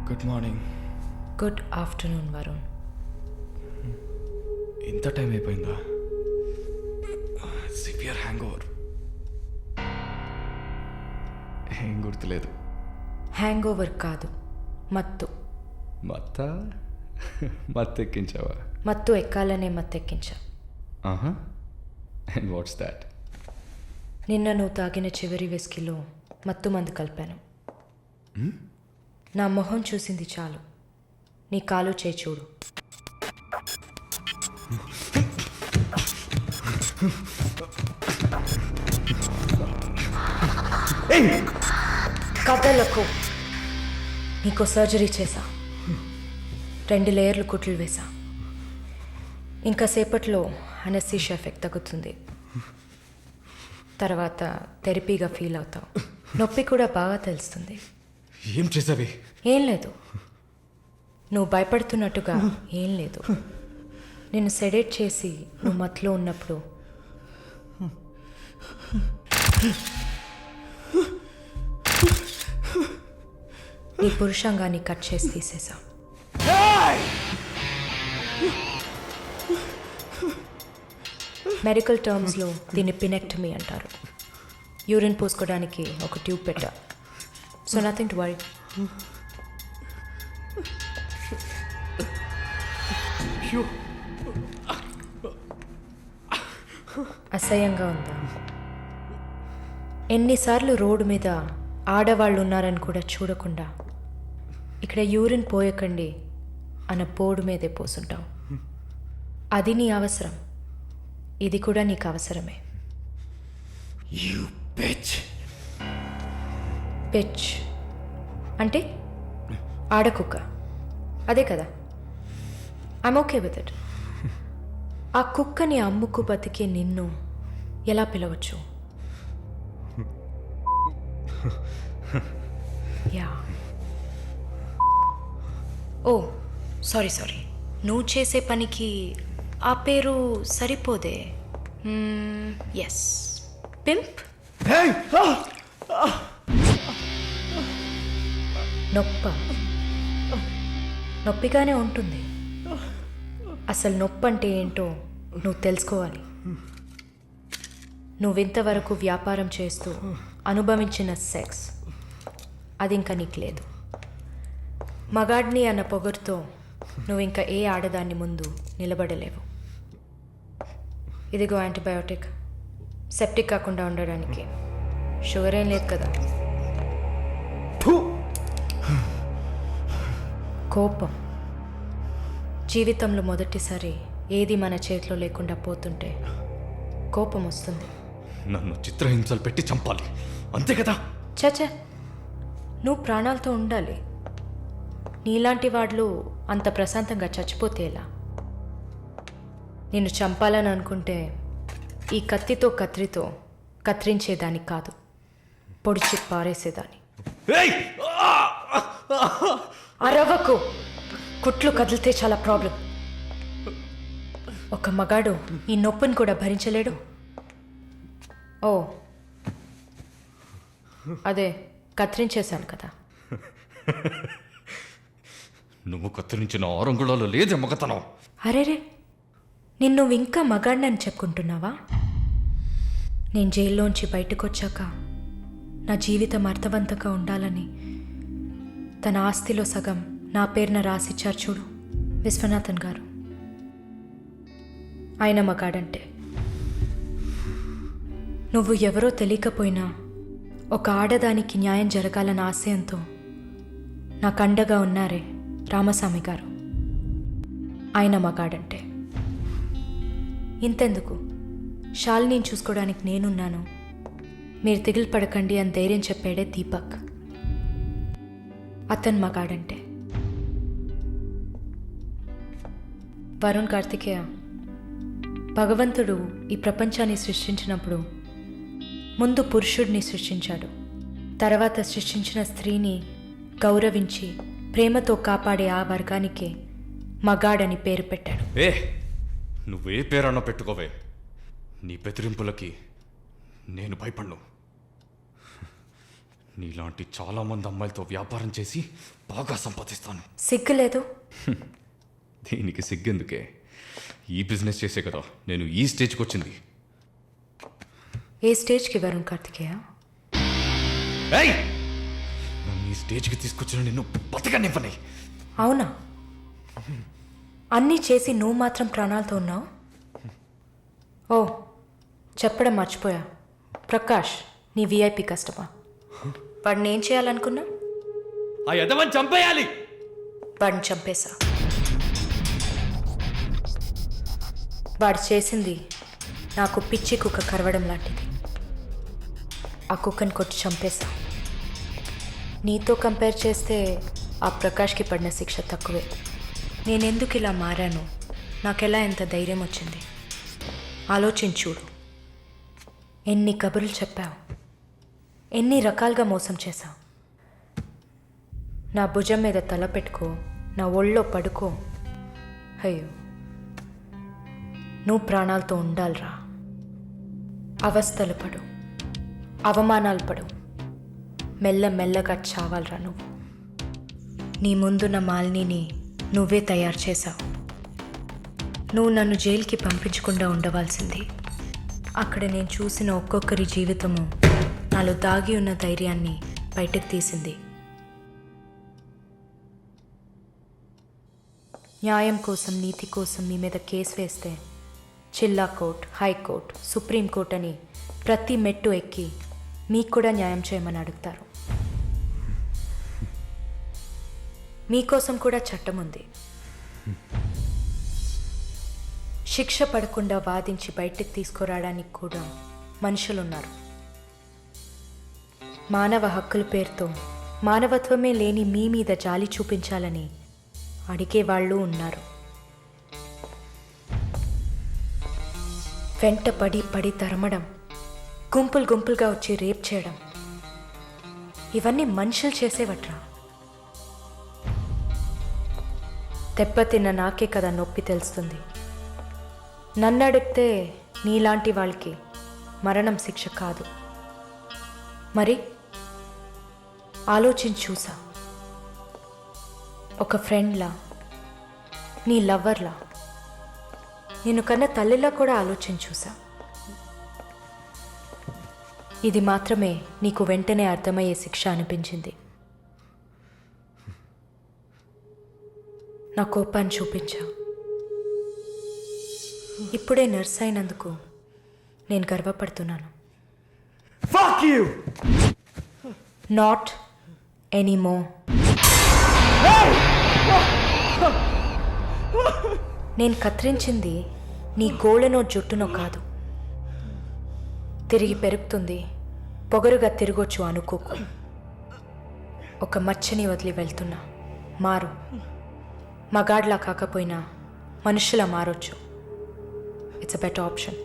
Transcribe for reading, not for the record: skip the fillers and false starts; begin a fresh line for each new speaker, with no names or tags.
Good morning.
Good afternoon Varun.
ఇంత time అయిపోయిందా? Severe hangover. ఏం గుర్తులేదు.
హ్యాంగ్ ఓవర్ కాదు, మత్తు.
మత్తు ఎక్కించావా?
మత్తు ఎక్కాలనే మత్తెక్కించా.
And what's that?
నిన్న నువ్వు తాగిన చివరి విస్కీలో మత్తు మందు కలిపాను. నా మొహం చూసింది చాలు, నీ కాలు చేయి చూడు. కథలకు నీకు సర్జరీ చేశా, 2 లేయర్లు కుట్లు వేసా. ఇంకా సేపట్లో అనస్థీషియా ఎఫెక్ట్ తగ్గుతుంది. తర్వాత థెరపీగా ఫీల్ అవుతావు. నొప్పి కూడా బాగా తెలుస్తుంది.
ఏం చేసావి?
ఏం లేదు, నువ్వు భయపడుతున్నట్టుగా ఏం లేదు. నిన్ను సెడేట్ చేసి నువ్వు మత్తులో ఉన్నప్పుడు నీ పురుషాంగాన్ని కట్ చేసి తీసేసా. మెడికల్ టర్మ్స్లో దీన్ని పినెక్టమీ అంటారు. యూరిన్ పోసుకోవడానికి ఒక ట్యూబ్ పెట్టా. So nothing to worry. అసహ్యంగా ఉందా? ఎన్నిసార్లు రోడ్డు మీద ఆడవాళ్ళు ఉన్నారని కూడా చూడకుండా ఇక్కడ యూరిన్ పోయకండి అన్న బోర్డు మీదే పోసుంటావు. అది నీ అవసరం, ఇది కూడా నీకు అవసరమే. పిచ్ అంటే ఆడకుక్క, అదే కదా? I'm okay with it. ఆ కుక్కని అమ్ముకు బతికే నిన్ను ఎలా పిలవచ్చు? యా. ఓ సారీ, నువ్వు చేసే పనికి ఆ పేరు సరిపోదే. Yes, pimp. నొప్పిగానే ఉంటుంది. అసలు నొప్పి అంటే ఏంటో నువ్వు తెలుసుకోవాలి. నువ్వింతవరకు వ్యాపారం చేస్తూ అనుభవించిన సెక్స్ అది ఇంకా నీకు లేదు. మగాడిని అన్న పొగరుతో నువ్వు ఇంకా ఏ ఆడదాన్ని ముందు నిలబడలేవు. ఇదిగో యాంటీబయాటిక్, సెప్టిక్ కాకుండా ఉండడానికి. షుగర్ ఏం లేదు కదా? కోపం. జీవితంలో మొదటిసారి ఏది మన చేతిలో లేకుండా పోతుంటే కోపం వస్తుంది.
నన్ను చిత్రహింసలు పెట్టి చంపాలి, అంతే కదా?
చచా, నువ్వు ప్రాణాలతో ఉండాలి. నీలాంటి వాళ్ళు అంత ప్రశాంతంగా చచ్చిపోతే ఎలా? నిన్ను చంపాలని అనుకుంటే ఈ కత్తితో కత్తిరించేదాన్ని కాదు, పొడిచి పారేసేదాన్ని. అరవకు, కుట్లు కదిలితే చాలా ప్రాబ్లం. ఒక మగాడు ఈ నొప్పిని కూడా భరించలేడు. ఓ అదే కత్తిరించేశాను కదా.
నువ్వు కత్తిరించిన ఆరంగుళాలు లేదే మగతనం.
అరేరే, నిన్ను ఇంకా మగాడినని చెప్పుకుంటున్నావా? నేను జైల్లోంచి బయటకు వచ్చాక నా జీవితం అర్థవంతంగా ఉండాలని తన ఆస్తిలో సగం నా పేరున రాసిచ్చారు చూడు విశ్వనాథన్ గారు. ఆయన మగాడంటే. నువ్వు ఎవరో తెలియకపోయినా ఒక ఆడదానికి న్యాయం జరగాలన్న ఆశయంతో నాకు అండగా ఉన్నారే రామస్వామి గారు, ఆయన మగాడంటే. ఇంతెందుకు, శాలిని చూసుకోవడానికి నేనున్నాను, మీరు దిగులు పడకండి అని ధైర్యం చెప్పాడే దీపక్, అతను మగాడంటే. వరుణ్ కార్తికేయ, భగవంతుడు ఈ ప్రపంచాన్ని సృష్టించినప్పుడు ముందు పురుషుడిని సృష్టించాడు. తర్వాత సృష్టించిన స్త్రీని గౌరవించి ప్రేమతో కాపాడే ఆ వర్గానికే మగాడని పేరు పెట్టాడు.
నువ్వే పేరన్నా పెట్టుకోవే, నీ బెదిరింపులకి నేను భయపడ్ను. నీలాంటి చాలా మంది అమ్మాయిలతో వ్యాపారం చేసి బాగా సంపాదిస్తాను.
సిగ్గులేదు?
దీనికి సిగ్గెందుకే? ఈ బిజినెస్ చేసే కదా నేను ఈ స్టేజ్కి వచ్చింది.
ఏ స్టేజ్కి వరుణ్ కార్తికేయ?
ఏయ్! నన్ను ఈ స్టేజ్కి తీసుకొచ్చిన నిన్ను బతకనివ్వని.
అవునా? అన్నీ చేసి నువ్వు మాత్రం ప్రాణాలతో ఉన్నావు? ఓ, చెప్పడం మర్చిపోయా. ప్రకాష్ నీ విఐపి కస్టమర్. వాడిని ఏం చేయాలనుకున్నా?
ఆ యదవని చంపేయాలి.
వాడిని చంపేశా. వాడు చేసింది నాకు పిచ్చి కుక్క కరవడం లాంటిది. ఆ కుక్కను కొట్టి చంపేశా. నీతో కంపేర్ చేస్తే ఆ ప్రకాష్కి పడిన శిక్ష తక్కువే. నేనెందుకు ఇలా మారాను, నాకెలా ఎంత ధైర్యం వచ్చింది ఆలోచించూడు. ఎన్ని కబుర్లు చెప్పావు, ఎన్ని రకాలుగా మోసం చేశావు. నా భుజం మీద తల పెట్టుకో, నా ఒళ్ళో పడుకో. అయ్యో, నువ్వు ప్రాణాలతో ఉండాలిరా. అవస్థలు పడు, అవమానాలు పడు, మెల్లమెల్లగా చావాలరా నువ్వు. నీ ముందున్న మాలిని నువ్వే తయారు చేశావు. నువ్వు నన్ను జైలుకి పంపించకుండా ఉండవలసింది. అక్కడ నేను చూసిన ఒక్కొక్కరి జీవితము నాలో దాగి ఉన్న ధైర్యాన్ని బయటకు తీసింది. న్యాయం కోసం, నీతి కోసం మీ మీద కేసు వేస్తే జిల్లా కోర్ట్, హైకోర్టు, సుప్రీంకోర్టు అని ప్రతి మెట్టు ఎక్కి మీకు కూడా న్యాయం చేయమని అడుగుతారు. మీకోసం కూడా చట్టం ఉంది. శిక్ష పడకుండా వాదించి బయటకు తీసుకురావడానికి కూడా మనుషులున్నారు. మానవ హక్కుల పేరుతో మానవత్వమే లేని మీ మీద జాలి చూపించాలని అడిగే వాళ్ళు ఉన్నారు. వెంట పడి తరమడం, గుంపులు గుంపులుగా వచ్చి రేప్ చేయడం, ఇవన్నీ మనుషులు చేసేవట్రా. దెబ్బతిన్న నాకే కదా నొప్పి తెలుస్తుంది. నన్ను అడిగితే నీలాంటి వాళ్ళకి మరణం శిక్ష కాదు. మరి ఆలోచించి చూసా. ఒక ఫ్రెండ్లా, నీ లవ్వర్లా, నేను కన్నా తల్లిలా కూడా ఆలోచించి చూసా. ఇది మాత్రమే నీకు వెంటనే అర్థమయ్యే శిక్ష అనిపించింది. నా కోపాన్ని చూపించా. ఇప్పుడే నర్స్ అయినందుకు నేను గర్వపడుతున్నాను.
Fuck you!
Not anymore. నేను కత్తిరించింది నీ గోళ్ళనో జుట్టునో కాదు. తిరిగి పెరుగుతుంది, పొగరుగా తిరగొచ్చు అనుకోకు. ఒక మచ్చని వదిలి వెళ్తున్నా. మారు. మగాడ్లా కాకపోయినా మనుషులా మారొచ్చు. It's a better option.